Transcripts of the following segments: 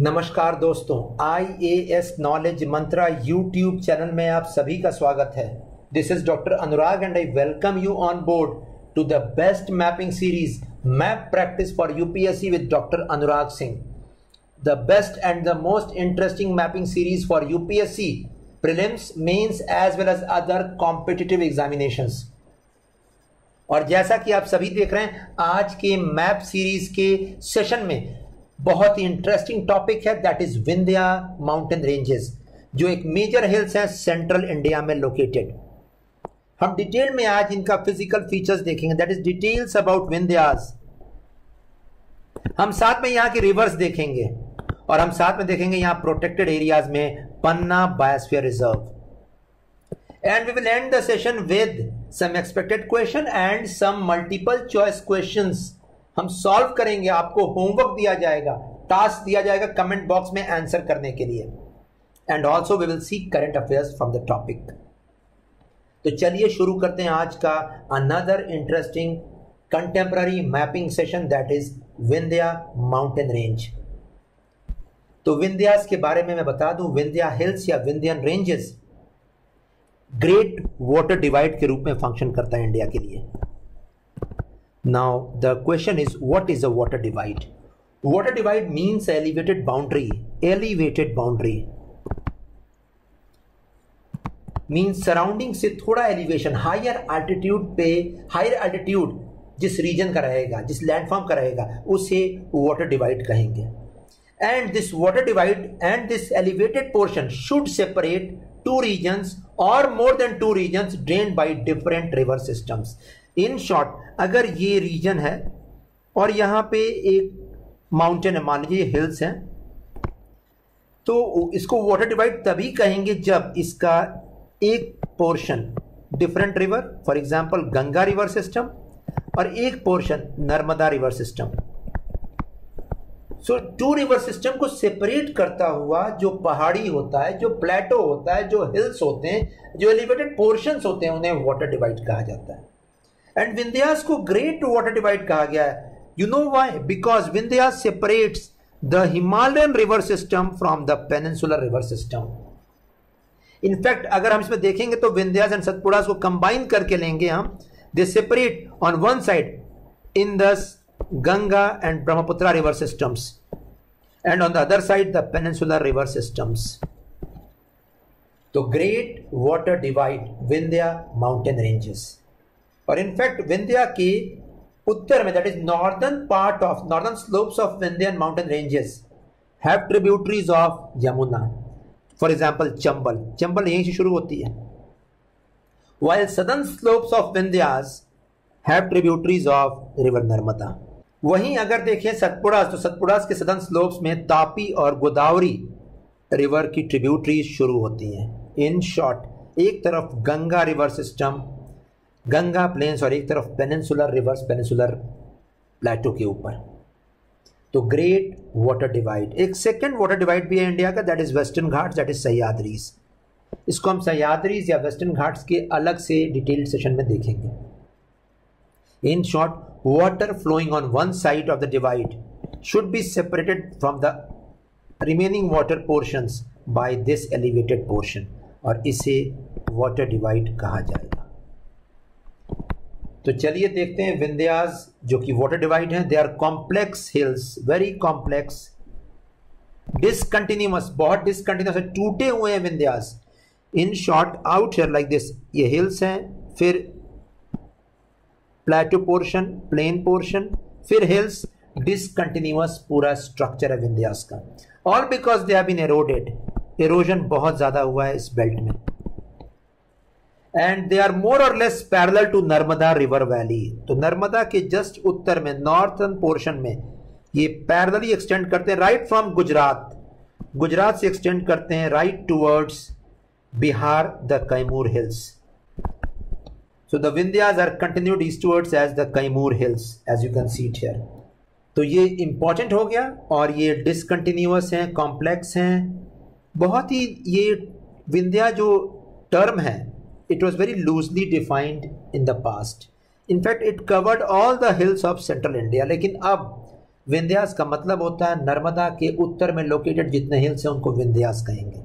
नमस्कार दोस्तों, IAS knowledge Mantra YouTube channel में आप सभी का स्वागत है। This is doctor Anurag and I welcome you on board to the best mapping series map practice for UPSC with doctor Anurag Singh, the best and the most interesting mapping series for UPSC prelims, mains as well as other competitive examinations. और जैसा कि आप सभी देख रहे हैं, आज के मैप सीरीज के सेशन में बहुत ही इंटरेस्टिंग टॉपिक है, that is Vindhya mountain ranges, जो एक मेजर हिल्स है सेंट्रल इंडिया में लोकेटेड। हम डिटेल में आज इनका फिजिकल फीचर्स देखेंगे, that is details about Vindhyas. हम साथ में यहाँ के रिवर्स देखेंगे और हम साथ में देखेंगे यहाँ प्रोटेक्टेड एरियाज में Panna biosphere reserve. And we will end the session with some expected question and some multiple choice questions. हम सॉल्व करेंगे, आपको होमवर्क दिया जाएगा, टास्क दिया जाएगा कमेंट बॉक्स में आंसर करने के लिए। And also we will see current affairs from the topic. तो चलिए शुरू करते हैं आज का another interesting contemporary mapping session, that is Vindhya mountain range. तो विंध्यास के बारे में मैं बता दूं, विंध्या हिल्स या Vindhyan ranges great water divide के रूप में फंक्शन करता है इंडिया के लिए। Now the question is, what is a water divide? Water divide means elevated boundary. Elevated boundary means surrounding से थोड़ा एलिवेशन, हायर एल्टीट्यूड पे, हायर एल्टीट्यूड जिस रीजन का रहेगा, जिस लैंडफॉर्म का रहेगा, उसे वाटर डिवाइड कहेंगे। And this water divide and this elevated portion should separate two regions or more than two regions drained by different river systems. In short, अगर ये रीजन है और यहाँ पे एक माउंटेन है, मान लीजिए हिल्स हैं, तो इसको वाटर डिवाइड तभी कहेंगे जब इसका एक portion different river, for example Ganga river system, और एक portion Narmada river system. So two river system को सेपरेट करता हुआ जो पहाड़ी होता है, जो प्लेटो होता है, जो हिल्स होते हैं, जो एलिवेटेड पोर्शंस होते हैं, उन्हें वाटर डिवाइड कहा जाता है। एंड विंध्यास को ग्रेट वाटर डिवाइड कहा गया है। You know why? Because Vindhyas separates the Himalayan river system from the peninsular river system. In fact अगर हम इसमें देखेंगे तो विंध्यास एंड सतपुड़ास को कंबाइन करके लेंगे हम, they separate on one side in the Ganga and Brahmaputra river systems, and on the other side the peninsular river systems. तो great water divide Vindhya mountain ranges, और in fact Vindhya के उत्तर में, that is northern part of northern slopes of Vindhyan mountain ranges have tributaries of Yamuna. For example, Chambal यहीं से शुरू होती है, while southern slopes of Vindhyas have tributaries of river Narmada. वहीं अगर देखें सतपुड़ास, तो सतपुड़ास के सदर्न स्लोप्स में तापी और गोदावरी रिवर की ट्रिब्यूटरीज शुरू होती हैं। इन शॉर्ट, एक तरफ Ganga river system, Ganga plains, और एक तरफ पेनिनसुलर रिवर्स, पेनिनसुलर प्लेटो के ऊपर। तो ग्रेट वाटर डिवाइड। एक सेकेंड वाटर डिवाइड भी है इंडिया का, that is western Ghats, that is Sahyadris. इसको हम सह्याद्रीज या वेस्टर्न घाट्स के अलग से डिटेल्ड सेशन में देखेंगे। In short, water flowing on one side of the divide should be separated from the remaining water portions by this elevated portion, और इसे water divide कहा जाएगा। तो चलिए देखते हैं विंध्यास जो कि water divide हैं। They are complex hills, very complex, discontinuous, बहुत discontinuous है, टूटे हुए हैं Vindhyas. In short, out here like this, ये hills हैं, फिर प्लेटो पोर्शन, प्लेन पोर्शन, फिर हिल्स, डिसकंटिन्यूअस पूरा स्ट्रक्चर है विंध्यास का। All because they have been eroded, erosion बहुत ज्यादा हुआ है इस बेल्ट में। एंड दे आर मोर और less parallel to Narmada river valley. तो नर्मदा के जस्ट उत्तर में, नॉर्थर्न पोर्शन में, ये पैरेलली एक्सटेंड करते हैं राइट फ्रॉम गुजरात से एक्सटेंड करते हैं right towards Bihar, the Kaimur hills. So the Vindhyas are continued eastwards as the Kaimur hills, as you can see it here. तो ये important हो गया, और ये discontinuous हैं, complex हैं, बहुत ही, ये विंध्या जो term है, it was very loosely defined in the past. In fact, it covered all the hills of central India. लेकिन अब विंध्यास का मतलब होता है नर्मदा के उत्तर में लोकेटेड जितने हिल्स हैं उनको विंध्यास कहेंगे,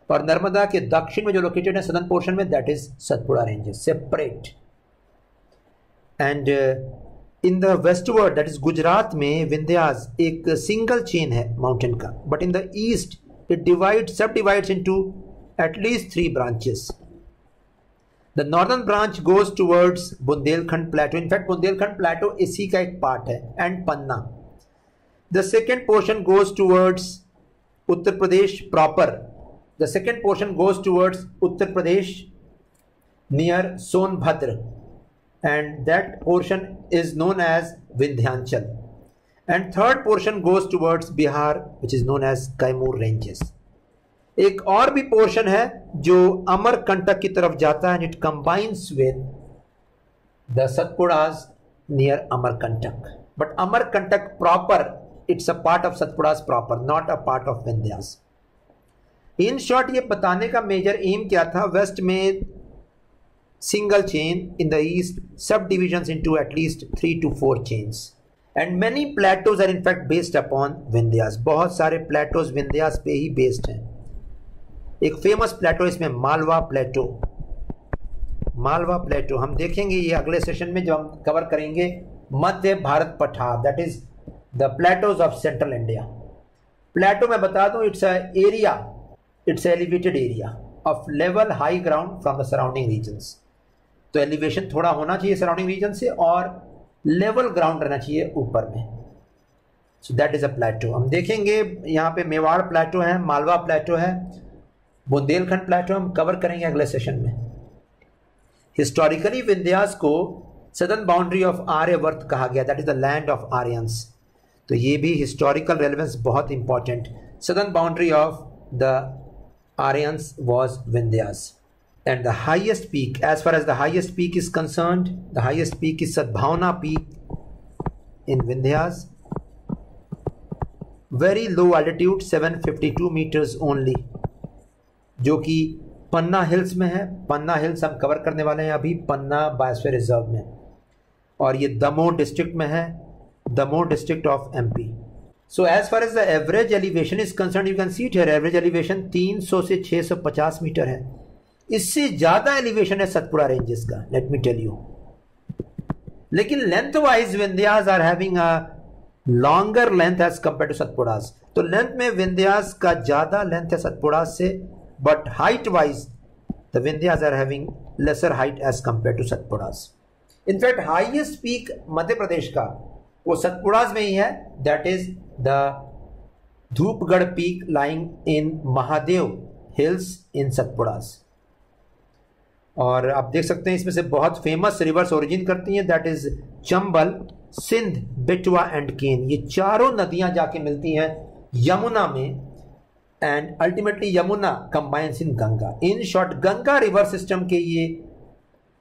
और नर्मदा के दक्षिण में जो लोकेटेड है सदर्न पोर्शन में, that is Satpura ranges separate. And in the westward that is Gujarat में विंध्यास एक सिंगल चेन है माउंटेन का, but in the east it subdivides into at least 3 branches. The northern branch goes towards Bundelkhand plateau, in fact Bundelkhand plateau इसी का एक part है, and Panna. The second portion goes towards Uttar Pradesh proper, the second portion goes towards Uttar Pradesh near Sonbhadra, and that portion is known as Vindhyanchal, and third portion goes towards Bihar which is known as Kaimur ranges। एक और भी portion है जो अमरकंटक की तरफ जाता है, and it combines with the Satpuras near Amarkantak, but Amarkantak proper it's a part of Satpuras proper, not a part of Vindhyas। In short ये बताने का मेजर एम क्या था, वेस्ट में single chain, in the east subdivisions into at least 3 to 4 chains, and many plateaus are in fact based upon Vindhyas। बहुत सारे plateaus Vindhyas पे ही based हैं। एक फेमस प्लेटो इसमें मालवा प्लेटो, मालवा प्लेटो हम देखेंगे ये अगले सेशन में जब हम कवर करेंगे मध्य भारत पठार, that is the plateaus of central India. Plateau मैं बता दूं it's area, it's elevated area of level high ground from the surrounding regions. तो एलिवेशन थोड़ा होना चाहिए सराउंडिंग रीजन से और लेवल ग्राउंड रहना चाहिए ऊपर में, सो दैट इज अ प्लेटो। हम देखेंगे यहाँ पे मेवाड़ प्लेटो है, मालवा प्लेटो है, बुंदेलखंड प्लेटो हम कवर करेंगे अगले सेशन में। हिस्टोरिकली विंध्यास को सदर्न बाउंड्री ऑफ आर्यवर्त कहा गया, that is the land of Aryans. तो ये भी हिस्टोरिकल रेलेवेंस बहुत important, southern boundary of the Aryans was Vindhyas. And the highest peak, as far as the highest peak is concerned, the highest peak is Sadbhavana peak in Vindhyas, very low altitude 752 meters only, जो कि पन्ना hills में है। पन्ना hills हम cover करने वाले हैं अभी पन्ना biosphere reserve में, और ये दमोह डिस्ट्रिक्ट में है, Damoh district of MP। So as far as the average elevation is concerned, you can see it here, average elevation 300 से 650 मीटर है। इससे ज्यादा एलिवेशन है सतपुड़ा रेंजेस का, लेट मी टेल यू। लेकिन length wise Vindhyas are having a longer length as compare to Satpuras. तो length में विंध्यास का ज्यादा लेंथ है सतपुड़ास से, but height wise the Vindhyas are having lesser height as compare to Satpuras. In fact highest peak Madhya Pradesh का वो सतपुड़ास में ही है, that is the Dhupgarh peak lying in Mahadev hills in Satpuras. और आप देख सकते हैं इसमें से बहुत फेमस रिवर्स ओरिजिन करती हैं, that is Chambal, Sindh, Betwa and केन। ये चारों नदियां जाके मिलती हैं यमुना में, and ultimately Yamuna combines in Ganga. In short Ganga river system के ये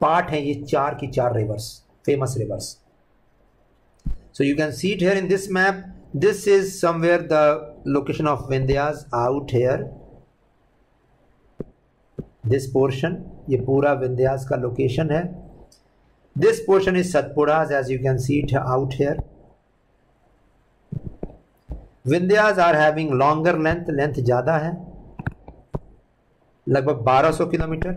पार्ट हैं, ये 4 की 4 rivers, famous rivers. So you can see it here in this map, this is somewhere the location of Vindhyas out here, this portion, ये पूरा विंध्यास का location है। This portion is Satpuras, as you can see it out here. Vindhyas are having longer length, length ज्यादा है, लगभग 1200 kilometre.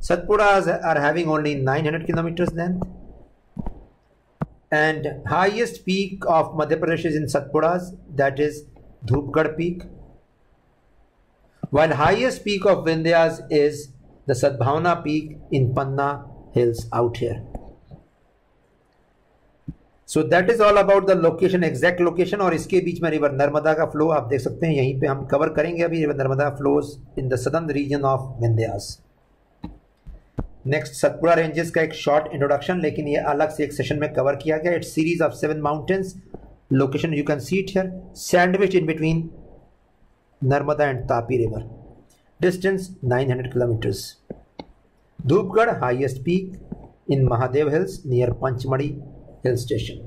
Satpuras are having only 900 kilometre length, and highest peak of Madhya Pradesh is in Satpuras, that is Dhupgarh peak, while highest peak of Vindhyas is the Sadbhavana peak in Panna hills out here. So that is all about the location, exact location। और इसके बीच में river Narmada का flow आप देख सकते हैं, यहीं पे हम कवर करेंगे अभी। River Narmada flows in the southern reason of Vindhyas. Next Satpura ranges का एक शॉर्ट इंट्रोडक्शन, लेकिन ये अलग से एक सेशन में कवर किया गया। It's series of 7 mountains, location you can see it here, sandwich in between Narmada and Tapi river, distance 900 kilometers। Dhupgarh highest peak in Mahadev hills near Panchmadi hill station।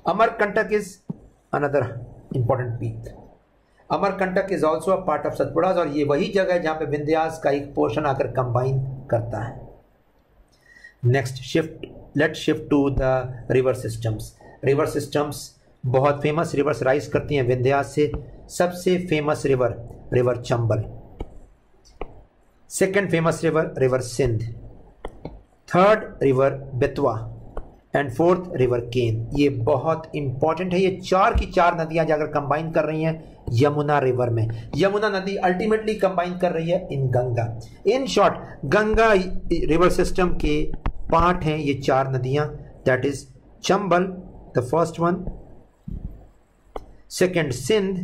Amarkantak is another important peak। Amarkantak is also a part of Satpuras, और ये वही जगह है जहाँ पे विंध्यास का एक portion आकर कंबाइन करता है। Next shift, let shift to the river systems. River systems बहुत फेमस रिवर्स राइज करती हैं विंध्यास से। सबसे famous river Chambal, second famous river Sindh, third river Betwa and fourth river Ken. ये बहुत इंपॉर्टेंट है। ये चार की चार नदियां जाकर कंबाइन कर रही हैं यमुना रिवर में। यमुना नदी अल्टीमेटली कंबाइन कर रही है in Ganga. In short Ganga river system के पार्ट हैं ये चार नदियां, that is Chambal the first one, second Sindh,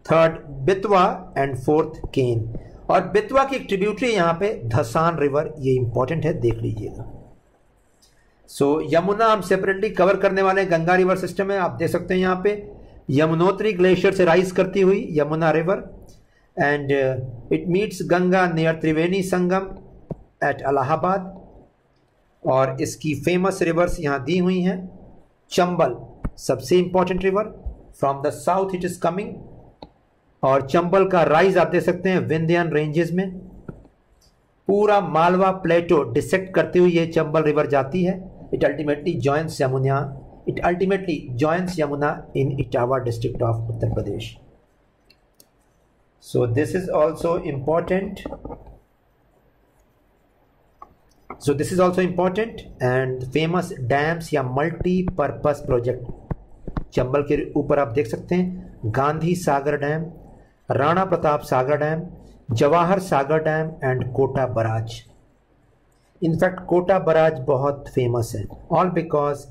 third Betwa and fourth Ken. और बेतवा की एक ट्रिब्यूटरी यहां पे धसान रिवर, ये इंपॉर्टेंट है, देख लीजिएगा। सो यमुना हम सेपरेटली कवर करने वाले गंगा रिवर सिस्टम है। आप देख सकते हैं यहां पे यमुनोत्री ग्लेशियर से राइज करती हुई Yamuna river and it meets Ganga near Triveni Sangam at Allahabad. और इसकी फेमस रिवर्स यहां दी हुई हैं। चंबल सबसे important river, from the south it is coming. और चंबल का राइज आप देख सकते हैं विंध्यान रेंजेस में। पूरा मालवा प्लेटो डिसेक्ट करती हुई ये चंबल रिवर जाती है। It ultimately joins Yamuna in Etawah district of Uttar Pradesh. So this is also important. And famous dams या मल्टीपर्पस प्रोजेक्ट चंबल के ऊपर आप देख सकते हैं। Gandhi Sagar dam, Rana Pratap Sagar dam, Jawahar Sagar dam and Kota barrage. In fact Kota barrage बहुत फेमस है, ऑल बिकॉज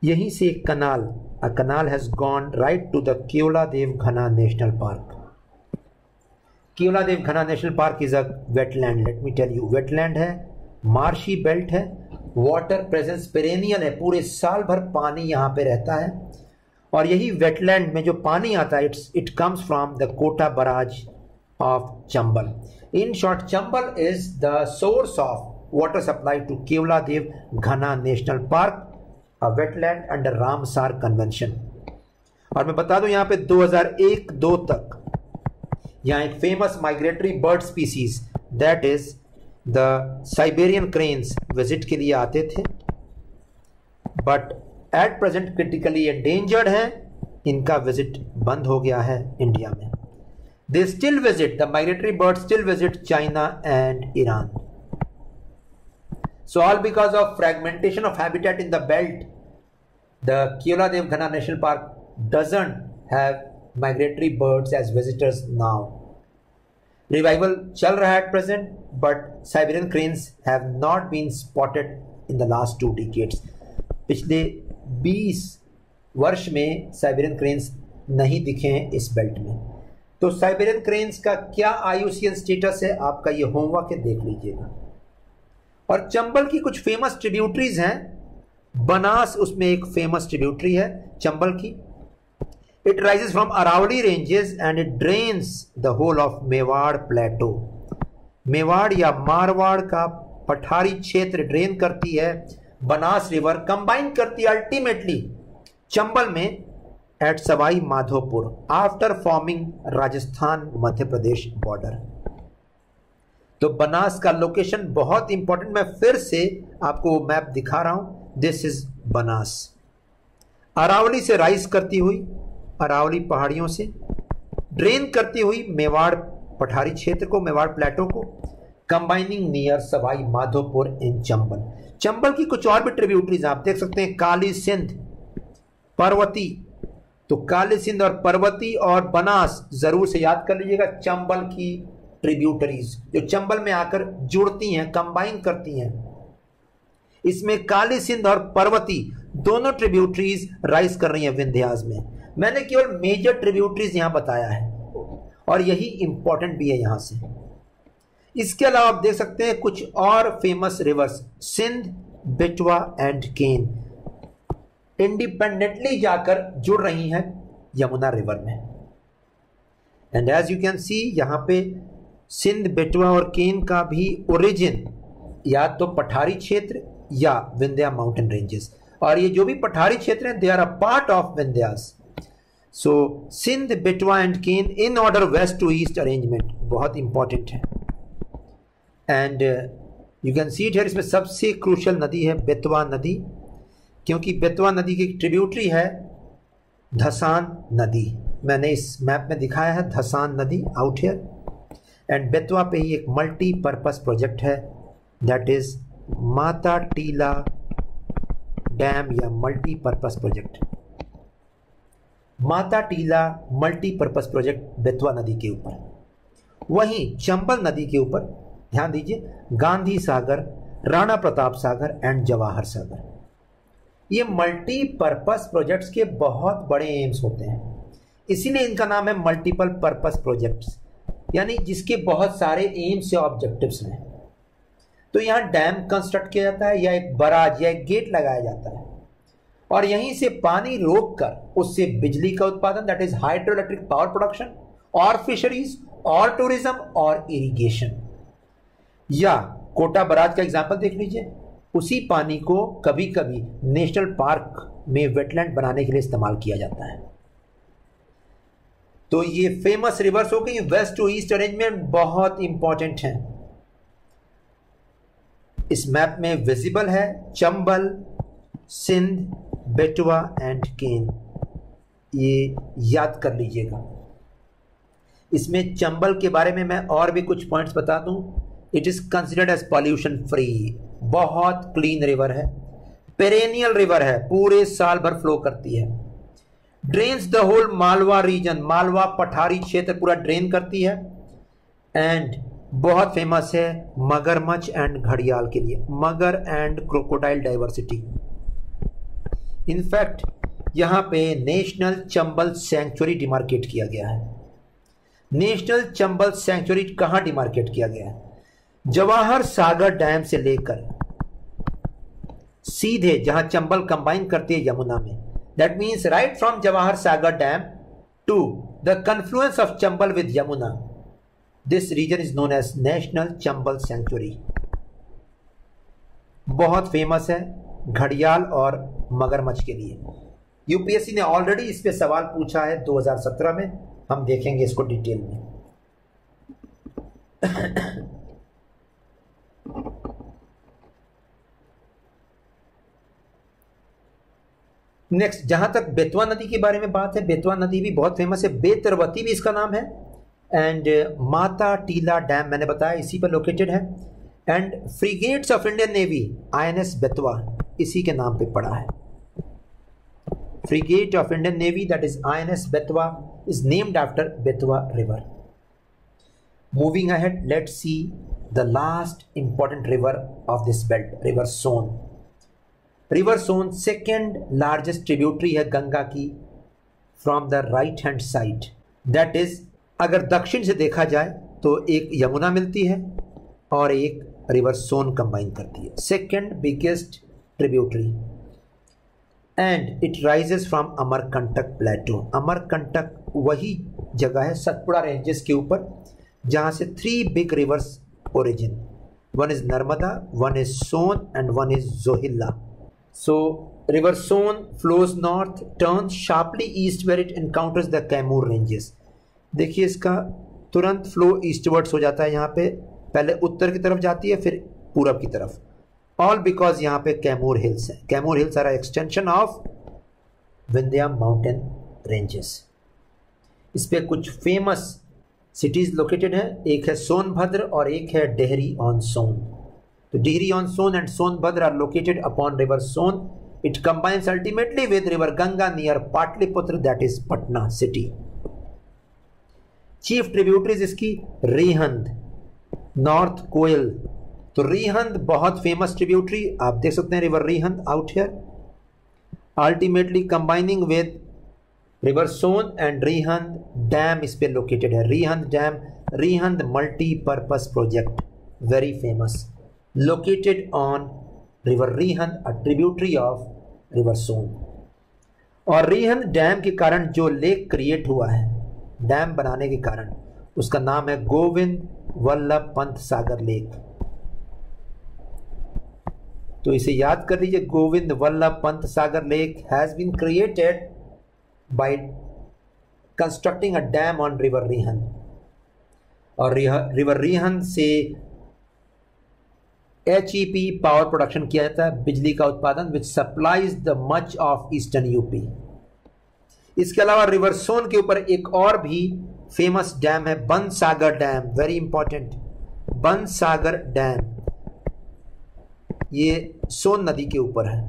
यहीं से एक canal has gone right to the Keoladeo Ghana national park. Keoladeo Ghana national park is a wetland, let me tell you. Wetland है, मार्शी बेल्ट है, वाटर प्रेजेंस पेरेनियल है, पूरे साल भर पानी यहां पे रहता है। और यही वेटलैंड में जो पानी आता है it comes from the Kota barrage of Chambal. In short Chambal is the source of water supply to Keoladeo Ghana national park, a wetland under Ramsar convention. और मैं बता दूं यहां पे 2001-2 तक यहां एक famous migratory bird species that is the Siberian cranes visit के लिए आते थे, but at present critically endangered है। इनका विजिट बंद हो गया है इंडिया में। They still visit, the migratory bird still visit China and Iran. So all because of fragmentation of habitat in the belt, the Keoladev Ghana National Park doesn't have migratory birds as visitors now. Revival चल रहा है at present, but Siberian cranes have not been spotted in the last 2 decades. पिछले 20 वर्ष में Siberian cranes नहीं दिखे हैं इस बेल्ट में। तो साइबेरियन क्रेन्स का क्या IUCN स्टेटस है, आपका ये होमवर्क है, देख लीजिएगा। और चंबल की कुछ फेमस ट्रिब्यूटरीज हैं। बनास उसमें एक फेमस ट्रिब्यूटरी है चंबल की। It rises from Aravalli ranges and it drains the whole of Mewar plateau. Mewar या मारवाड़ का पठारी क्षेत्र ड्रेन करती है बनास रिवर, कंबाइन करती है अल्टीमेटली चंबल में at Sawai Madhopur after forming Rajasthan Madhya Pradesh border. तो बनास का लोकेशन बहुत इंपॉर्टेंट, मैं फिर से आपको वो मैप दिखा रहा हूं। This is Banas. अरावली से राइज करती हुई, अरावली पहाड़ियों से ड्रेन करती हुई मेवाड़ पठारी क्षेत्र को, मेवाड़ प्लेटो को, कंबाइनिंग नियर सवाई माधोपुर इन चंबल। चंबल की कुछ और भी ट्रिब्यूटरीज आप देख सकते हैं। काली सिंध, पर्वती। तो काली सिंध और पर्वती और बनास जरूर से याद कर लीजिएगा, चंबल की ट्रिब्यूटरीज जो चंबल में आकर जुड़ती हैं, कंबाइन करती हैं। इसमें काली सिंध और पर्वती दोनों ट्रिब्यूटरीज राइज कर रही हैं विंध्यास में। मैंने केवल मेजर ट्रिब्यूटरीज यहां बताया है और यही इंपॉर्टेंट भी है यहां से। इसके अलावा आप देख सकते हैं कुछ और famous reverse, Sindh, Betwa and cane, independently जाकर जुड़ रही हैं यमुना रिवर में। And as you can see यहां पे सिंध, बेटवा और केन का भी ओरिजिन या तो पठारी क्षेत्र या विंध्या माउंटेन रेंजेस। और ये जो भी पठारी क्षेत्र हैं they are a part of Vindhyas. So Sindh, Betwa and Ken in order west to east arrangement बहुत इंपॉर्टेंट है। And you can see it here. इसमें सबसे क्रूशियल नदी है बेतवा नदी, क्योंकि बेतवा नदी की ट्रिब्यूटरी है धसान नदी, मैंने इस मैप में दिखाया है धसान नदी आउट हियर। एंड बेतवा पे ही एक मल्टीपर्पस प्रोजेक्ट है, that is Mata Tila dam या multipurpose project. Mata Tila multipurpose project Betwa नदी के ऊपर। वहीं चंबल नदी के ऊपर ध्यान दीजिए गांधी सागर, राणा प्रताप सागर एंड जवाहर सागर। ये मल्टीपर्पस प्रोजेक्ट्स के बहुत बड़े एम्स होते हैं, इसीलिए इनका नाम है मल्टीपल पर्पस प्रोजेक्ट्स, यानी जिसके बहुत सारे एम्स या ऑब्जेक्टिव्स हैं। तो यहाँ डैम कंस्ट्रक्ट किया जाता है या एक बराज या एक गेट लगाया जाता है और यहीं से पानी रोककर उससे बिजली का उत्पादन, that is hydro electric power production, और फिशरीज और टूरिज्म और इरिगेशन। या कोटा बराज का एग्जांपल देख लीजिए, उसी पानी को कभी कभी नेशनल पार्क में वेटलैंड बनाने के लिए इस्तेमाल किया जाता है। तो ये फेमस रिवर्स हो गई, वेस्ट टू ईस्ट अरेंजमेंट बहुत इंपॉर्टेंट है, इस मैप में विजिबल है। चंबल, सिंध, बेतवा एंड केन, ये याद कर लीजिएगा। इसमें चंबल के बारे में मैं और भी कुछ पॉइंट्स बता दूं। It is considered as pollution free, बहुत क्लीन रिवर है, पेरेनियल रिवर है, पूरे साल भर फ्लो करती है। Drains the whole Malwa region, Malwa पठारी क्षेत्र पूरा ड्रेन करती है। एंड बहुत फेमस है मगरमच्छ एंड घड़ियाल के लिए, मगर एंड क्रोकोडाइल डाइवर्सिटी। इनफैक्ट यहां पे नेशनल चंबल सैंक्चुरी डिमार्केट किया गया है। नेशनल चंबल सैंक्चुरी कहां डिमार्केट किया गया है? जवाहर सागर डैम से लेकर सीधे जहां चंबल कंबाइन करती है यमुना में, that means right from Jawahar Sagar dam to the confluence of Chambal with Yamuna, this reason is known as national Chambal sanctuary. बहुत फेमस है घड़ियाल और मगरमच्छ के लिए। यूपीएससी ने ऑलरेडी इस पे सवाल पूछा है 2017 में, हम देखेंगे इसको डिटेल में। नेक्स्ट, जहां तक बेतवा नदी के बारे में बात है, बेतवा नदी भी बहुत फेमस है, बेतरवती भी इसका नाम है। एंड माता टीला डैम मैंने बताया इसी पर लोकेटेड है। And frigates of Indian navy INS Betwa इसी के नाम पे पड़ा है। Frigate of Indian navy that is INS Betwa is named after Betwa river. Moving ahead, let's see the last important river of this belt, river Son. River Son second largest tributary है गंगा की from the right hand side, that is अगर दक्षिण से देखा जाए तो एक यमुना मिलती है और एक रिवर सोन कंबाइन करती है, second biggest tributary. And it rises from Amarkantak plateau. Amarkantak वही जगह है सतपुड़ा रेंजेस के ऊपर जहां से 3 big rivers origin, one is Narmada, one is Son and one is Johilla. So river Son flows north, turns sharply east where it encounters the Kaimur ranges. देखिए इसका तुरंत फ्लो ईस्टवर्ड्स हो जाता है, यहाँ पे पहले उत्तर की तरफ जाती है फिर पूरब की तरफ, ऑल बिकॉज यहाँ पे कैमूर हिल्स है। Kaimur hills are extension of Vindhya mountain ranges. इस पे कुछ फेमस सिटीज लोकेटेड है, एक है सोनभद्र और एक है डेहरी ऑन सोन। तो Dehri on Son and Sonbhadra are located upon river Son. It combines ultimately with river Ganga near Patliputra, that is Patna city. Chief tributaries इसकी रिहंद, नॉर्थ कोयल। तो रिहंद बहुत फेमस ट्रिब्यूटरी, आप देख सकते हैं river Rihand out here, ultimately combining with river Son and Rihand dam इस पे located है। Rihand dam, Rihand multipurpose project, very famous, located on river Rihand, a tributary of river Son. और रिहंद डैम के कारण जो लेक क्रिएट हुआ है, डैम बनाने के कारण, उसका नाम है गोविंद वल्लभ पंत सागर लेक। तो इसे याद कर लीजिए, Govind Vallabh Pant Sagar lake has been created by constructing a dam on river Rihand. और रिवर रिहंद से HEP पावर प्रोडक्शन किया जाता है, बिजली का उत्पादन, which supplies the much of eastern UP. इसके अलावा रिवर सोन के ऊपर एक और भी फेमस डैम है, Bansagar dam, very important, Bansagar dam. ये सोन नदी के ऊपर है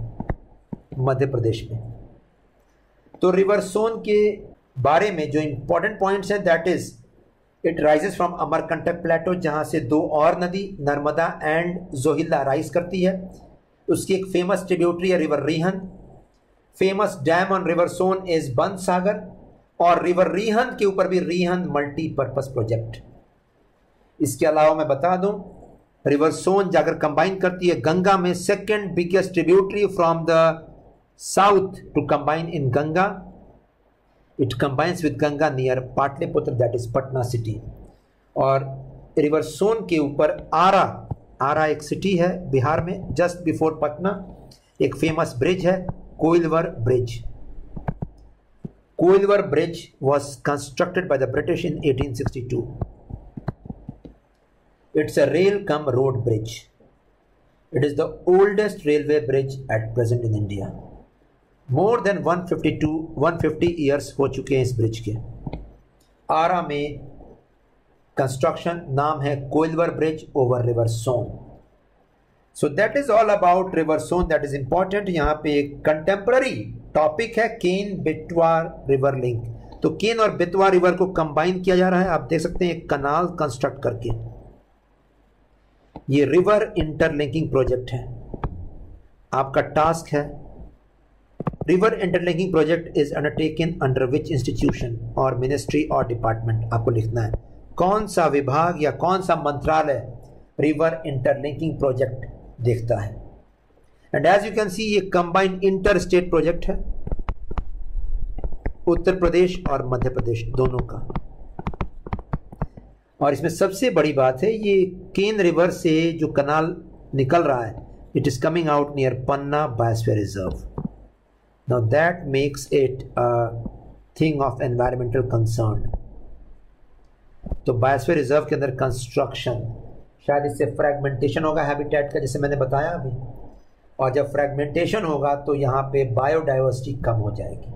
मध्य प्रदेश में। तो रिवर सोन के बारे में जो इंपॉर्टेंट पॉइंट्स हैं, that is it rises from Amarkantak plateau, जहां से दो और नदी नर्मदा एंड जोहिला राइज करती है। उसकी एक फेमस ट्रिब्यूटरी है river Rihand. Famous dam on river Son is Bansagar, और रिवर रिहंद के ऊपर भी रिहंद मल्टीपर्पज प्रोजेक्ट। इसके अलावा मैं बता दूं, रिवर सोन जाकर कंबाइन करती है गंगा में, second biggest tributary from the south to combine in Ganga. It combines with Ganga near Pataliputra, that is Patna city. और रिवर सोन के ऊपर आरा एक सिटी है बिहार में, जस्ट बिफोर पटना। एक फेमस ब्रिज है, Koilwar bridge. Koilwar bridge was constructed by the British in 1862. It's a rail cum road bridge. It is the oldest railway bridge at present in India. More than 150 years हो चुके हैं इस bridge के। आरा में construction, नाम है Koilwar bridge over river Son. So that is all about river Son, that is important. यहाँ पे एक कंटेम्पररी टॉपिक है, केन बेतवा रिवर लिंक। तो केन और बेतवा रिवर को कंबाइन किया जा रहा है, आप देख सकते हैं एक कनाल कंस्ट्रक्ट करके। ये रिवर इंटरलिंकिंग प्रोजेक्ट है। आपका टास्क है, river interlinking project is undertaken under which institution और मिनिस्ट्री और डिपार्टमेंट। आपको लिखना है कौन सा विभाग या कौन सा मंत्रालय रिवर इंटरलिंकिंग प्रोजेक्ट देखता है। And as you can see ये कंबाइंड इंटर स्टेट प्रोजेक्ट है, उत्तर प्रदेश और मध्य प्रदेश दोनों का। और इसमें सबसे बड़ी बात है, ये केन रिवर से जो कनाल निकल रहा है, it is coming out near Panna biosphere reserve. Now that makes it a thing of environmental concern. तो बायोस्फीयर रिजर्व के अंदर कंस्ट्रक्शन, शायद इससे फ्रैगमेंटेशन होगा हैबिटेट का, जैसे मैंने बताया अभी। और जब फ्रैगमेंटेशन होगा तो यहाँ पे बायोडाइवर्सिटी कम हो जाएगी।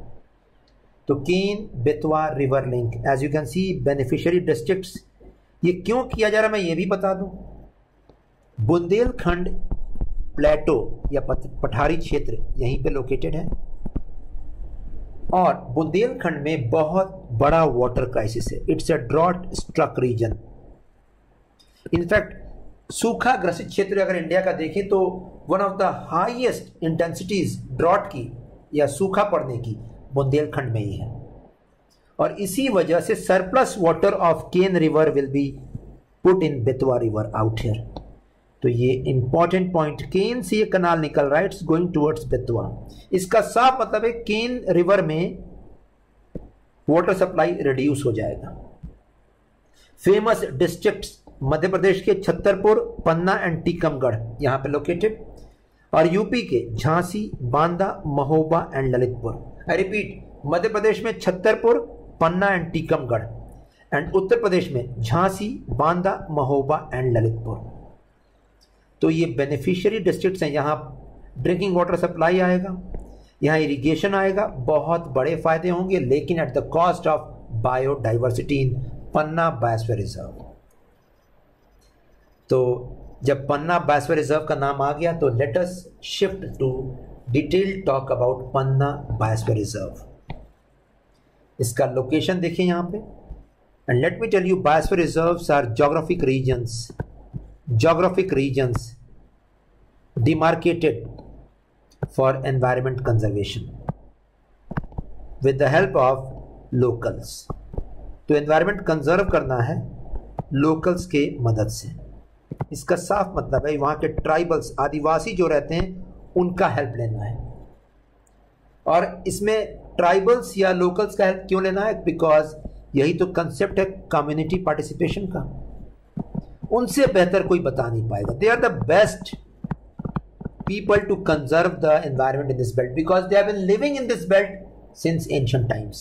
तो Ken Betwa river link, as you can see beneficiary districts, ये क्यों किया जा रहा है मैं ये भी बता दूं। बुंदेलखंड प्लेटो या पठारी क्षेत्र यहीं पे लोकेटेड है, और बुंदेलखंड में बहुत बड़ा वाटर क्राइसिस है। It's a drought struck region. In fact सूखा ग्रसित क्षेत्र अगर इंडिया का देखें तो one of the highest intensities drought की या सूखा पड़ने की बुंदेलखंड में ही है। और इसी वजह से surplus water of Ken river will be put in Betwa river out here. तो ये इंपॉर्टेंट पॉइंट, केन से ये कनाल निकल रहा है, इट्स गोइंग टुवर्ड्स बेतवा। इसका साफ मतलब है केन रिवर में वाटर सप्लाई रिड्यूस हो जाएगा। फेमस डिस्ट्रिक्ट्स मध्य प्रदेश के छतरपुर, पन्ना एंड टीकमगढ़ यहां पे लोकेटेड, और यूपी के Jhansi, Banda, Mahoba and Lalitpur. I repeat, Madhya Pradesh में छतरपुर, पन्ना एंड टीकमगढ़, एंड उत्तर प्रदेश में झांसी, बांदा, महोबा एंड ललितपुर। तो ये बेनिफिशियरी डिस्ट्रिक्ट्स हैं। यहाँ ड्रिंकिंग वाटर सप्लाई आएगा, यहाँ इरिगेशन आएगा, बहुत बड़े फायदे होंगे, लेकिन at the cost of biodiversity in Panna biosphere reserve. तो जब पन्ना बायोस्फीयर रिजर्व का नाम आ गया तो let us shift to detail talk about Panna biosphere reserve. इसका लोकेशन देखिए यहाँ पे, and let me tell you, biosphere reserves are geographic regions demarcated for environment conservation with the help of locals। तो एनवायरमेंट कंजर्व करना है locals के मदद से। इसका साफ मतलब है वहां के ट्राइबल्स, आदिवासी जो रहते हैं, उनका हेल्प लेना है। और इसमें ट्राइबल्स या लोकल्स का हेल्प क्यों लेना है? बिकॉज यही तो कंसेप्ट है कम्युनिटी पार्टिसिपेशन का। उनसे बेहतर कोई बता नहीं पाएगा। They are the best people to conserve the environment in this belt because they have been living in this belt since ancient times।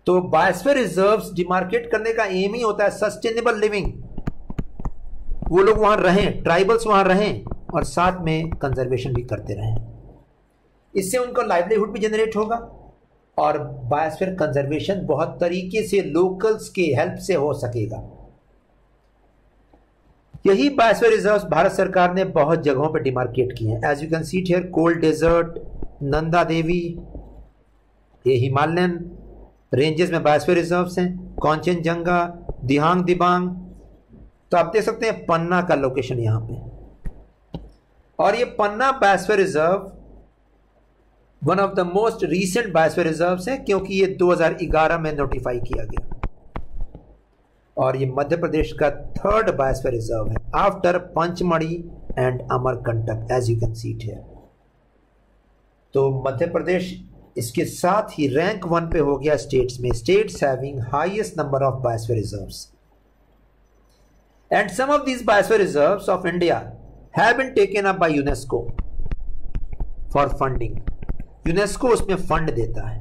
तो बायोस्फीयर रिजर्व्स डिमार्केट करने का एम ही होता है सस्टेनेबल लिविंग। वो लोग वहां रहें, ट्राइबल्स वहां रहें, और साथ में कंजर्वेशन भी करते रहें। इससे उनका लाइवलीहुड भी जनरेट होगा, और बायोस्फीयर कंजर्वेशन बहुत तरीके से लोकल्स के हेल्प से हो सकेगा। यही बायोस्फीयर रिजर्व्स भारत सरकार ने बहुत जगहों पर डिमार्केट किए हैं। As you can see here, cold desert, Nanda Devi, ये हिमालयन रेंजेस में बायोस्फीयर रिजर्व्स हैं, कौंचनजंगा, दिहांग दिबांग। तो आप देख सकते हैं पन्ना का लोकेशन यहां पे, और ये Panna biosphere reserve one of the most recent biosphere reserves है, क्योंकि ये 2011 में नोटिफाई किया गया, और ये मध्य प्रदेश का 3rd बायोस्फीयर रिजर्व है after Pachmarhi and Amarkantak, as you can see it here. तो मध्य प्रदेश इसके साथ ही रैंक 1 पे हो गया स्टेट्स में, states having highest number of biosphere reserves. And some of these biosphere reserves of India have been taken up by UNESCO for funding. UNESCO उसमें fund देता है,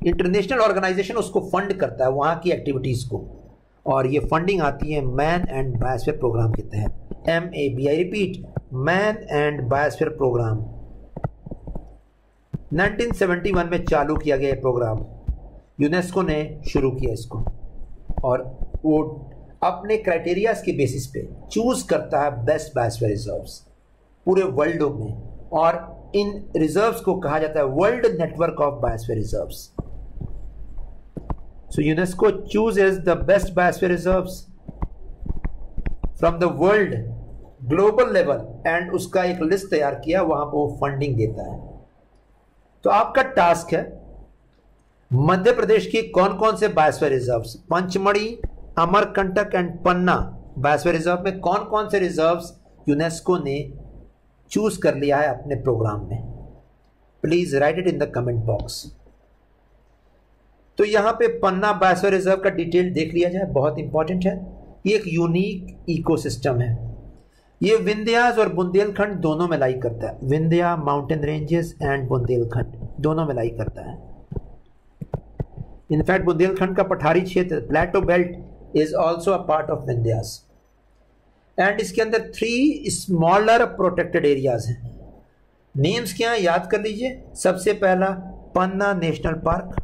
इंटरनेशनल ऑर्गेनाइजेशन उसको फंड करता है वहां की एक्टिविटीज को, और ये फंडिंग आती है मैन एंड बायोस्फीयर प्रोग्राम के तहत। MAB, I repeat, man and biosphere programme. 1971 में चालू किया गया प्रोग्राम, यूनेस्को ने शुरू किया इसको, और वो अपने क्राइटेरियाज के बेसिस पे चूज करता है बेस्ट बायोस्फीयर रिजर्व्स पूरे वर्ल्ड में, और इन रिजर्व्स को कहा जाता है world network of biosphere reserves. So UNESCO chooses the best biosphere reserves from the world global level and उसका एक लिस्ट तैयार किया, वहां पर वो फंडिंग देता है। तो आपका टास्क है मध्य प्रदेश की कौन कौन से biosphere reserves, Pachmarhi, Amarkantak and Panna biosphere reserve में कौन कौन से रिजर्व्स यूनेस्को ने चूज कर लिया है अपने प्रोग्राम में। Please right it in the comment box. तो यहां पे पन्ना बायोस्फीयर रिजर्व का डिटेल देख लिया जाए, बहुत इंपॉर्टेंट है। ये एक यूनिक इकोसिस्टम है। ये विंध्यास और बुंदेलखंड दोनों में लाई करता है, Vindhya mountain ranges and Bundelkhand दोनों में लाई करता है। इनफैक्ट बुंदेलखंड का पठारी क्षेत्र plateau belt is also a part of Vindhyas. And इसके अंदर 3 स्मॉलर प्रोटेक्टेड एरियाज हैं। नेम्स क्या है याद कर लीजिए। सबसे पहला पन्ना नेशनल पार्क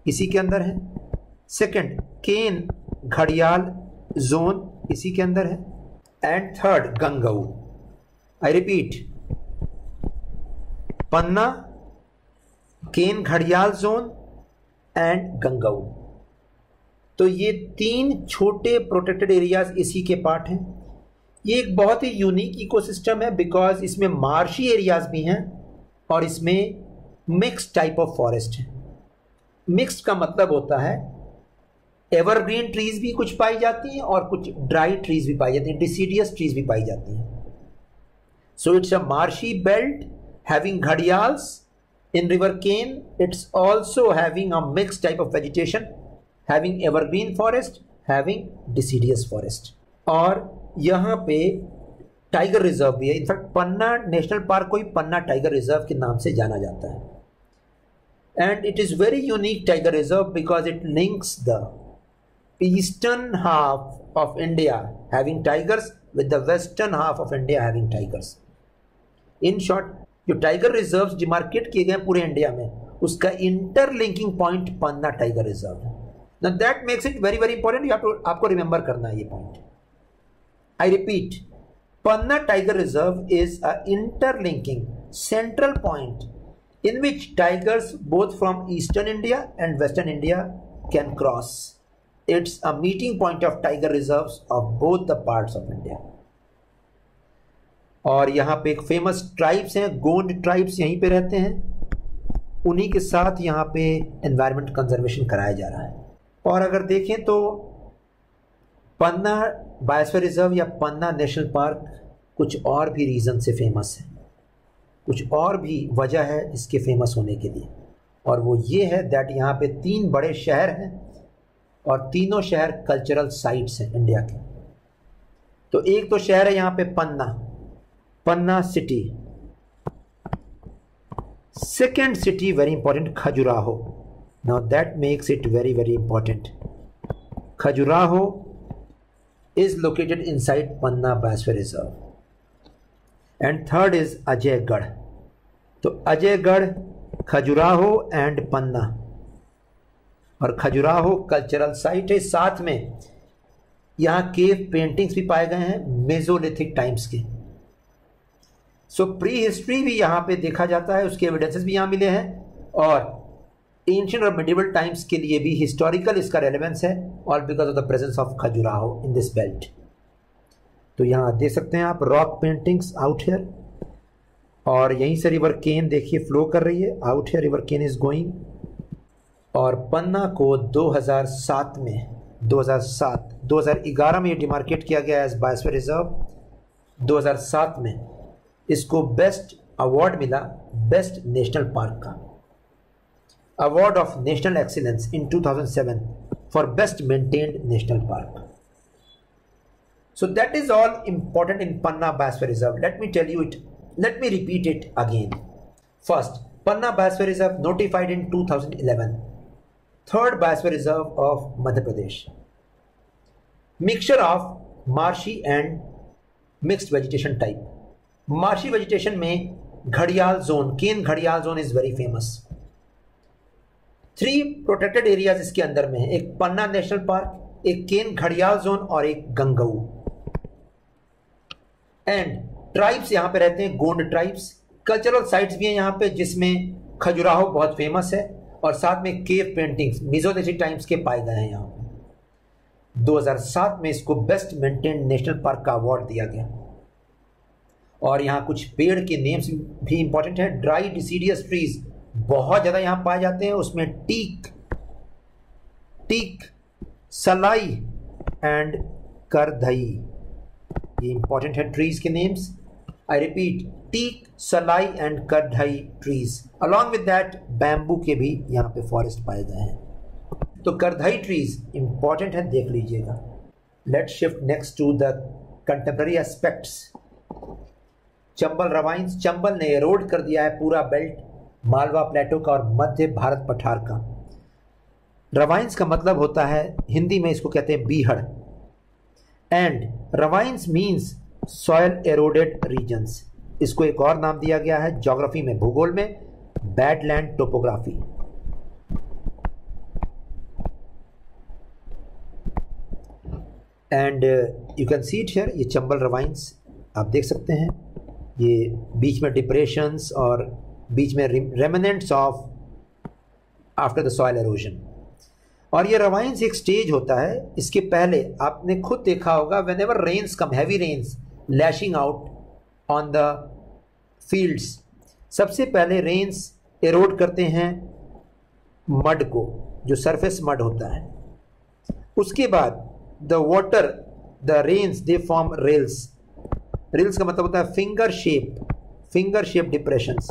इसी के अंदर है। सेकंड केन घड़ियाल जोन इसी के अंदर है। And third Gangau. I repeat, Panna, Ken घड़ियाल जोन एंड गंगऊ। तो ये 3 छोटे प्रोटेक्टेड एरियाज इसी के पार्ट हैं। ये एक बहुत ही यूनिक इकोसिस्टम है बिकॉज इसमें मार्शी एरियाज भी हैं और इसमें मिक्स टाइप ऑफ फॉरेस्ट है। मिक्स्ड का मतलब होता है एवरग्रीन ट्रीज भी कुछ पाई जाती हैं और कुछ ड्राई ट्रीज भी पाई जाती हैं, डिसीडियस ट्रीज भी पाई जाती हैं। So it's a marshy belt having gharials in river Ken. It's also having a mixed type of vegetation, having evergreen forest, having deciduous forest. और यहाँ पे टाइगर रिजर्व भी है। इनफैक्ट पन्ना नेशनल पार्क को ही पन्ना टाइगर रिजर्व के नाम से जाना जाता है। And it is very unique tiger reserve because it links the eastern half of India having tigers with the western half of India having tigers. In short, जो tiger reserves demarcate किए गए पूरे इंडिया में, उसका interlinking point पन्ना tiger reserve है। Now that makes it very very important. You have to आपको remember करना है ये point. I repeat, Panna Tiger Reserve is a interlinking central point in which tigers both from eastern India and western India can cross. It's a meeting point of tiger reserves of both the parts of India. और यहाँ पे एक famous tribes हैं, Gond tribes यहीं पे रहते हैं। उन्हीं के साथ यहाँ पे एनवायरमेंट कंजर्वेशन कराया जा रहा है। और अगर देखें तो पन्ना बायोस्फीयर रिजर्व या पन्ना नेशनल पार्क कुछ और भी रीज़न से फेमस है, कुछ और भी वजह है इसके फेमस होने के लिए। और वो ये है दैट यहाँ पे 3 बड़े शहर हैं और तीनों शहर कल्चरल साइट्स हैं इंडिया के। तो एक तो शहर है यहाँ पे Panna, Panna city. Second city very important, Khajuraho. Now that makes it very very important. Khajuraho is located inside Panna Biosphere Reserve. And third is Ajaygarh. तो अजयगढ़ खजुराहो एंड पन्ना, और खजुराहो कल्चरल साइट है। साथ में यहाँ केव पेंटिंग्स भी पाए गए हैं मेसोलिथिक टाइम्स के। सो प्री हिस्ट्री भी यहाँ पे देखा जाता है, उसके एविडेंसेस भी यहाँ मिले हैं, और एंशिएंट और मिडिवल टाइम्स के लिए भी हिस्टोरिकल इसका रेलेवेंस है, all because of the presence of Khajuraho in this belt. तो यहाँ देख सकते हैं आप रॉक पेंटिंग्स आउट हियर, और यहीं से रिवर केन देखिए फ्लो कर रही है, out here river Ken is going. और पन्ना को 2007 में 2011 में ये डिमार्केट किया गया एज बायोस्फीयर रिजर्व। 2007 में इसको बेस्ट अवार्ड मिला, बेस्ट नेशनल पार्क का, award of national excellence in 2007 for best maintained national park. So that is all important in Panna Biosphere Reserve. Let me tell you it. Let me repeat it again. First, Panna Biosphere Reserve notified in 2011. Third Biosphere Reserve of Madhya Pradesh. Mixture of marshy and mixed vegetation type. Marshy vegetation में घड़ियाल zone, केन घड़ियाल zone is very famous. 3 protected areas इसके अंदर में है, एक पन्ना national park, एक केन घड़ियाल जोन और एक गंगऊ। एंड ट्राइब्स यहाँ पे रहते हैं, गोंड ट्राइब्स। कल्चरल साइट्स भी हैं यहाँ पे, जिसमें खजुराहो बहुत फेमस है, और साथ में केव पेंटिंग्स मेसोलिथिक टाइम्स के पाए गए हैं यहाँ पे। 2007 में इसको बेस्ट मेंटेन्ड नेशनल पार्क का अवार्ड दिया गया। और यहाँ कुछ पेड़ के नेम्स भी इंपॉर्टेंट है। ड्राई डिसीडियस ट्रीज बहुत ज्यादा यहाँ पाए जाते हैं, उसमें टीक, सलाई एंड करधई, ये इंपॉर्टेंट है ट्रीज के names. I repeat, teak, salai and kardhai trees. Along with that bamboo के भी यहाँ पे फॉरेस्ट पाए गए हैं। तो करधई ट्रीज इंपॉर्टेंट है, देख लीजिएगा। Let's shift next to the contemporary aspects. Chambal ravines, Chambal ने एरोड कर दिया है पूरा बेल्ट मालवा प्लेटो का और मध्य भारत पठार का। रवाइंस का मतलब होता है, हिंदी में इसको कहते हैं बीहड़, एंड रवाइंस मीन्स सॉयल एरोडेड रीजन्स। इसको एक और नाम दिया गया है ज्योग्राफी में, भूगोल में, badland topography. And you can see it here, ये चंबल रवाइंस आप देख सकते हैं, ये बीच में डिप्रेशंस और बीच में remnants of after the soil halogen. और ये रवाइंस एक स्टेज होता है। इसके पहले आपने खुद देखा होगा, whenever rains come, heavy rains lashing out on the fields, सबसे पहले रेन्स एरोड करते हैं मड को, जो सरफेस मड होता है। उसके बाद the water, the rains they form rills. Rills का मतलब होता है फिंगर शेप डिप्रेशंस।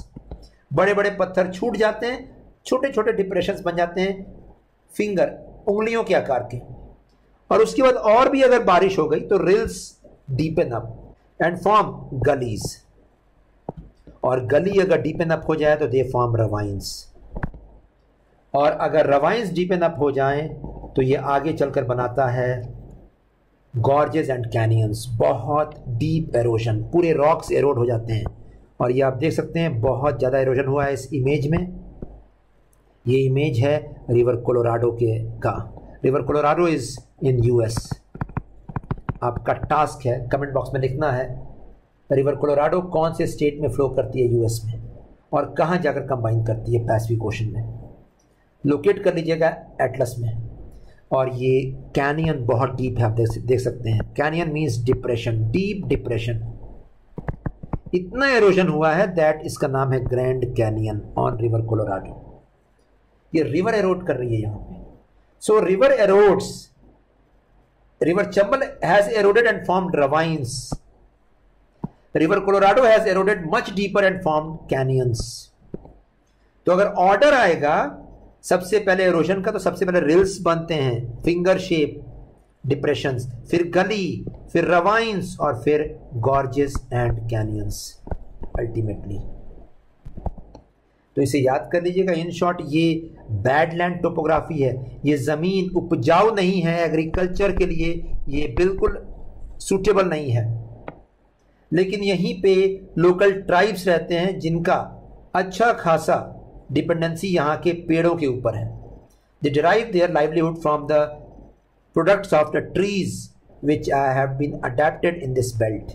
बड़े बड़े पत्थर छूट जाते हैं, छोटे छोटे डिप्रेशंस बन जाते हैं, फिंगर, उंगलियों के आकार के। और उसके बाद और भी अगर बारिश हो गई तो rills deepen up and form gullies, और गली अगर डीपन अप हो जाए तो दे फॉर्म रवाइंस। और अगर रवाइंस डीपन अप हो जाएं तो ये आगे चलकर बनाता है गॉर्जेस एंड कैनियंस, बहुत डीप एरोजन, पूरे रॉक्स एरोड हो जाते हैं। और ये आप देख सकते हैं बहुत ज़्यादा एरोजन हुआ है इस इमेज में। ये इमेज है रिवर कोलोराडो का। River Colorado is in US. आपका टास्क है कमेंट बॉक्स में लिखना है रिवर कोलोराडो कौन से स्टेट में फ्लो करती है यूएस में, और कहाँ जाकर कंबाइन करती है पैसिफिक ओशन में। लोकेट कर लीजिएगा एटलस में। और ये कैनियन बहुत डीप है, आप देख सकते हैं। Canyon means depression, deep depression. इतना एरोजन हुआ है दैट इसका नाम है grand canyon on river Colorado. ये रिवर एरोड कर रही है यहाँ पे। So river erodes, river Chambal has eroded and formed ravines. River Colorado has eroded much deeper and formed canyons. तो अगर ऑर्डर आएगा सबसे पहले एरोजन का, तो सबसे पहले रिल्स बनते हैं, फिंगर शेप डिप्रेशंस, फिर गली, फिर रवाइंस, और फिर गॉर्जेस एंड कैनियंस अल्टीमेटली। तो इसे याद कर लीजिएगा। इन शॉर्ट ये बैडलैंड टोपोग्राफी है। ये जमीन उपजाऊ नहीं है, एग्रीकल्चर के लिए ये बिल्कुल सूटेबल नहीं है। लेकिन यहीं पे लोकल ट्राइब्स रहते हैं जिनका अच्छा खासा डिपेंडेंसी यहाँ के पेड़ों के ऊपर है। They derive their livelihood from the products of the trees which I have been adapted in this belt.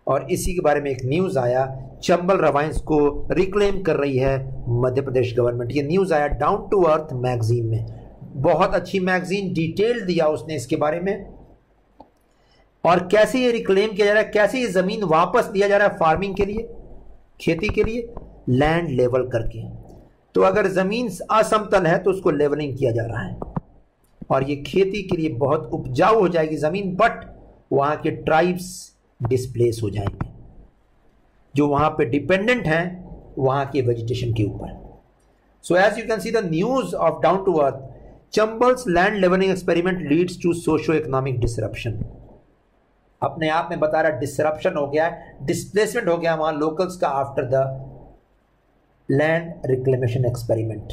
और इसी के बारे में एक न्यूज़ आया, चंबल रवाइंस को रिक्लेम कर रही है मध्य प्रदेश गवर्नमेंट। ये न्यूज़ आया डाउन टू अर्थ मैगजीन में, बहुत अच्छी मैगजीन, डिटेल दिया उसने इसके बारे में, और कैसे ये रिक्लेम किया जा रहा है, कैसे ये ज़मीन वापस दिया जा रहा है फार्मिंग के लिए, खेती के लिए, लैंड लेवल करके। तो अगर ज़मीन असमतल है तो उसको लेवलिंग किया जा रहा है और ये खेती के लिए बहुत उपजाऊ हो जाएगी ज़मीन, बट वहाँ के ट्राइब्स डिस्प्लेस हो जाएंगे जो वहाँ पे डिपेंडेंट हैं वहाँ के वेजिटेशन के ऊपर। So as you can see the news of down to earth, Chambal's land levelling experiment leads to socio economic disruption. अपने आप में बता रहा डिसरप्शन हो गया है, डिस्प्लेसमेंट हो गया वहां लोकल्स का after the land reclamation experiment.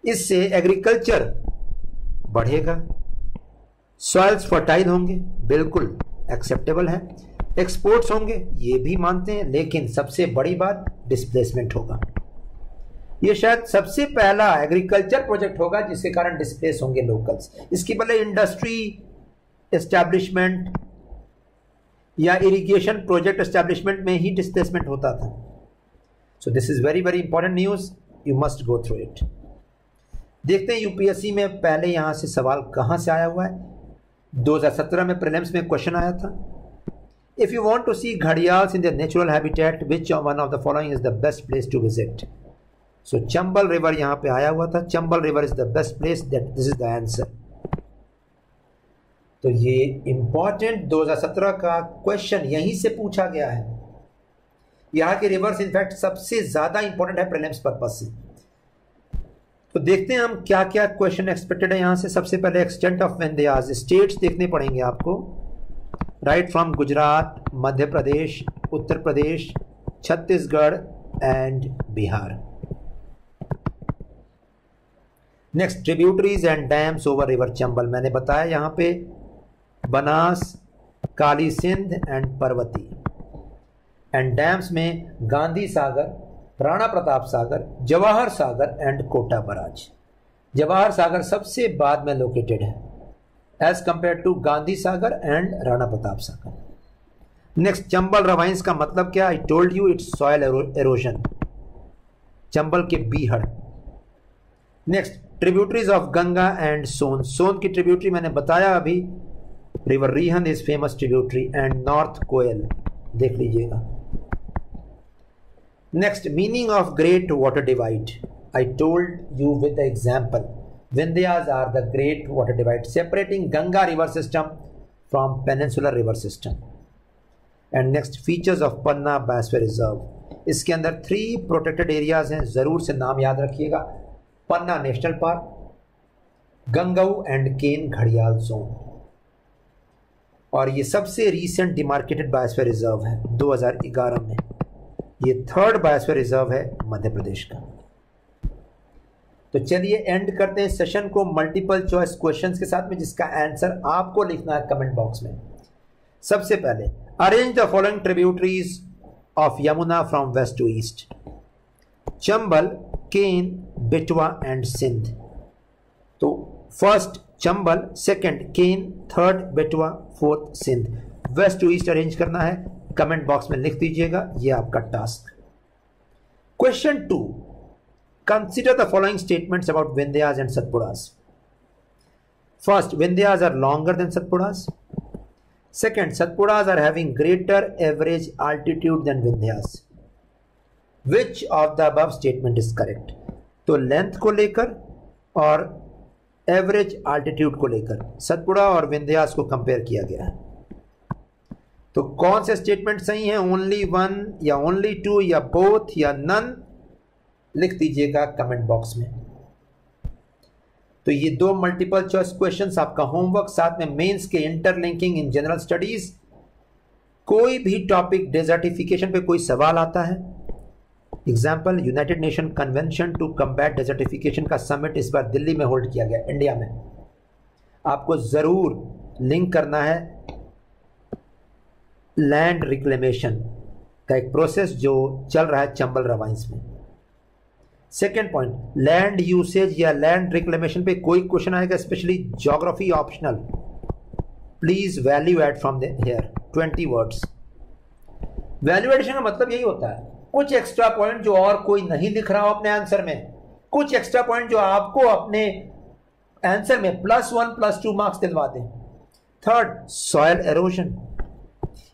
इससे एग्रीकल्चर बढ़ेगा, सॉइल्स फर्टाइल होंगे, बिल्कुल एक्सेप्टेबल है, एक्सपोर्ट्स होंगे, ये भी मानते हैं, लेकिन सबसे बड़ी बात डिस्प्लेसमेंट होगा। ये शायद सबसे पहला एग्रीकल्चर प्रोजेक्ट होगा जिसके कारण डिस्प्लेस होंगे लोकल्स। इसके पहले इंडस्ट्री एस्टैब्लिशमेंट या इरिगेशन प्रोजेक्ट एस्टैब्लिशमेंट में ही डिस्प्लेसमेंट होता था। सो this is very very important news, you must go through it. देखते हैं यूपीएससी में पहले यहाँ से सवाल कहाँ से आया हुआ है। 2017 में प्रीलिम्स में क्वेश्चन आया था, if you want to see gharials in the natural habitat which one of the following is the best place to visit. So Chambal river यहाँ पे आया हुआ था, Chambal river is the best place, that this is the answer. तो ये important 2017 का question यहीं से पूछा गया है। यहाँ के रिवर्स इनफैक्ट सबसे ज्यादा इंपॉर्टेंट है प्रीलिम्स पर्पज से। तो देखते हैं हम क्या क्या क्वेश्चन एक्सपेक्टेड है यहाँ से। सबसे पहले एक्सटेंट ऑफ विंध्यास, स्टेट्स देखने पड़ेंगे आपको, right from Gujarat, Madhya Pradesh, Uttar Pradesh, Chhattisgarh and Bihar. Next tributaries and dams over river Chambal, मैंने बताया यहाँ पे Banas, Kali Sindh and Parvati. And dams में गांधी सागर, राणा प्रताप सागर, जवाहर सागर एंड कोटा बराज। जवाहर सागर सबसे बाद में लोकेटेड है as compare to Gandhi Sagar and Rana Pratap Sagar. Next Chambal ravines का मतलब क्या, I told you it's soil halogen, Chambal के बीहड़। Next tributaries of Ganga and Son, Son की ट्रिब्यूटरी मैंने बताया अभी, river Rihand is famous tributary and north Koel, देख लीजिएगा। Next meaning of great water divide, I told you with the example, Vindhyas are the great water divide separating Ganga river system from peninsular river system. And next features of Panna biosphere reserve, इसके अंदर 3 protected areas हैं, जरूर से नाम याद रखिएगा, पन्ना national park, Gangau and केन घड़ियाल zone. और ये सबसे रीसेंट डिमार्केटेड बायोस्फीयर रिजर्व है 2011 में। ये 3rd बायोस्फीयर रिजर्व है मध्य प्रदेश का। तो चलिए एंड करते हैं सेशन को मल्टीपल चॉइस क्वेश्चंस के साथ में, जिसका आंसर आपको लिखना है कमेंट बॉक्स में। सबसे पहले arrange the following tributaries of Yamuna from west to east, Chambal, Ken, Betwa and Sindh. तो first Chambal, second Ken, third Betwa, fourth Sindh. West to east arrange करना है, कमेंट बॉक्स में लिख दीजिएगा, ये आपका टास्क। Question 2, consider the following statements about Vindhyas and Satpuras. First, Vindhyas are longer than Satpuras. Second, Satpuras are having greater average altitude than Vindhyas. Which of the above statement is correct. तो length को लेकर और एवरेज आल्टीट्यूड को लेकर सतपुड़ा और विंध्यास को कंपेयर किया गया है। तो कौन से स्टेटमेंट सही हैं, ओनली 1 या ओनली 2 या बोथ या नन, लिख दीजिएगा कमेंट बॉक्स में। तो ये 2 मल्टीपल चॉइस क्वेश्चंस आपका होमवर्क, साथ में मेंस के इंटरलिंकिंग इन जनरल स्टडीज। कोई भी टॉपिक डेजर्टिफिकेशन पे कोई सवाल आता है, example united nation convention to combat desertification का समिट इस बार दिल्ली में होल्ड किया गया, इंडिया में। आपको जरूर लिंक करना है लैंड रिक्लेमेशन का एक प्रोसेस जो चल रहा है चंबल रवाइंस में। सेकेंड पॉइंट, लैंड यूसेज या लैंड रिक्लेमेशन पे कोई क्वेश्चन आएगा, specially geography optional, please value add from here 20 words. Value addition का मतलब यही होता है कुछ एक्स्ट्रा पॉइंट जो और कोई नहीं लिख रहा हो अपने आंसर में, कुछ एक्स्ट्रा पॉइंट जो आपको अपने आंसर में +1 +2 मार्क्स दिलवा दें। थर्ड, सॉइल एरोजन,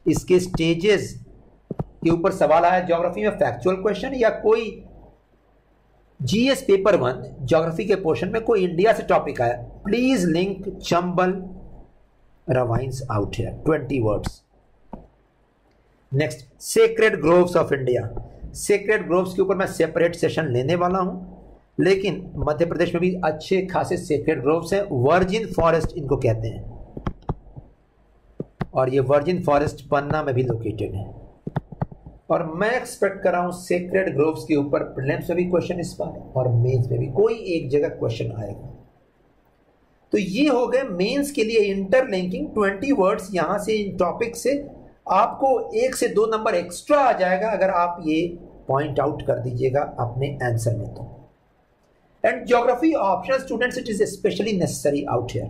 इसके स्टेजेस के ऊपर सवाल आया ज्योग्राफी में, फैक्चुअल क्वेश्चन या कोई जीएस पेपर 1 ज्योग्राफी के पोर्शन में कोई इंडिया से टॉपिक आया, please link Chambal ravines out here 20 words. Next, sacred groves of India. Sacred groves के ऊपर मैं सेपरेट सेशन लेने वाला हूं, लेकिन मध्य प्रदेश में भी अच्छे खासे सेक्रेड ग्रोव्स हैं, वर्जिन फॉरेस्ट इनको कहते हैं, और ये वर्जिन फॉरेस्ट पन्ना में भी लोकेटेड है। और मैं एक्सपेक्ट कर रहा हूं सेक्रेड ग्रोव्स के ऊपर प्रीलिम्स में भी क्वेश्चन इस बार और मेंस में भी कोई एक जगह क्वेश्चन आएगा। तो ये हो गए मेंस के लिए इंटरलिंकिंग 20 वर्ड्स, यहां से इन टॉपिक से आपको 1 से 2 नंबर एक्स्ट्रा आ जाएगा अगर आप ये पॉइंट आउट कर दीजिएगा अपने आंसर में तो। And geography optional students, it is specially necessary out here.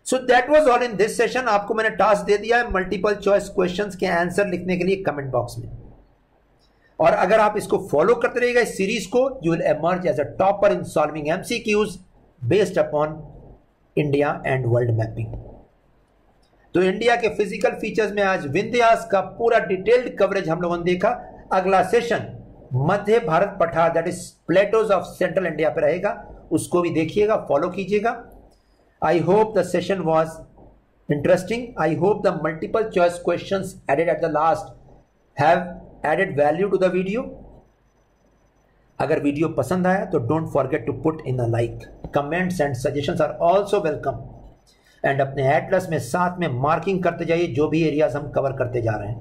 So that was all in this session. आपको मैंने टास्क दे दिया है मल्टीपल चॉइस क्वेश्चंस के आंसर लिखने के लिए कमेंट बॉक्स में, और अगर आप इसको फॉलो करते रहिएगा इस सीरीज को, you will emerge as a topper in solving MCQs based upon India and world mapping. तो इंडिया के फिजिकल फीचर्स में आज विंध्यास का पूरा डिटेल्ड कवरेज हम लोगों ने देखा। अगला सेशन मध्य भारत पठार, that is Plato's of central India पे रहेगा, उसको भी देखिएगा, फॉलो कीजिएगा। I hope the session was interesting. I hope the multiple choice questions added at the last have added value to the video. अगर वीडियो पसंद आया तो don't forget to put in a like. Comments and suggestions are also welcome. And अपने Atlas में साथ में marking करते जाइए जो भी एरियाज हम कवर करते जा रहे हैं।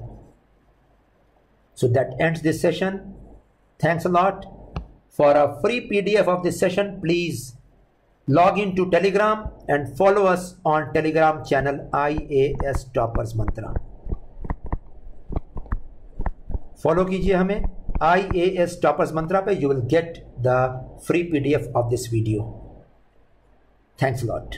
So that ends this session. Thanks a lot. For a free PDF of this session, please log in to Telegram and follow us on Telegram channel IAS Toppers Mantra. Follow कीजिए हमें IAS Toppers Mantra पे, you will get the free PDF of this video. Thanks a lot.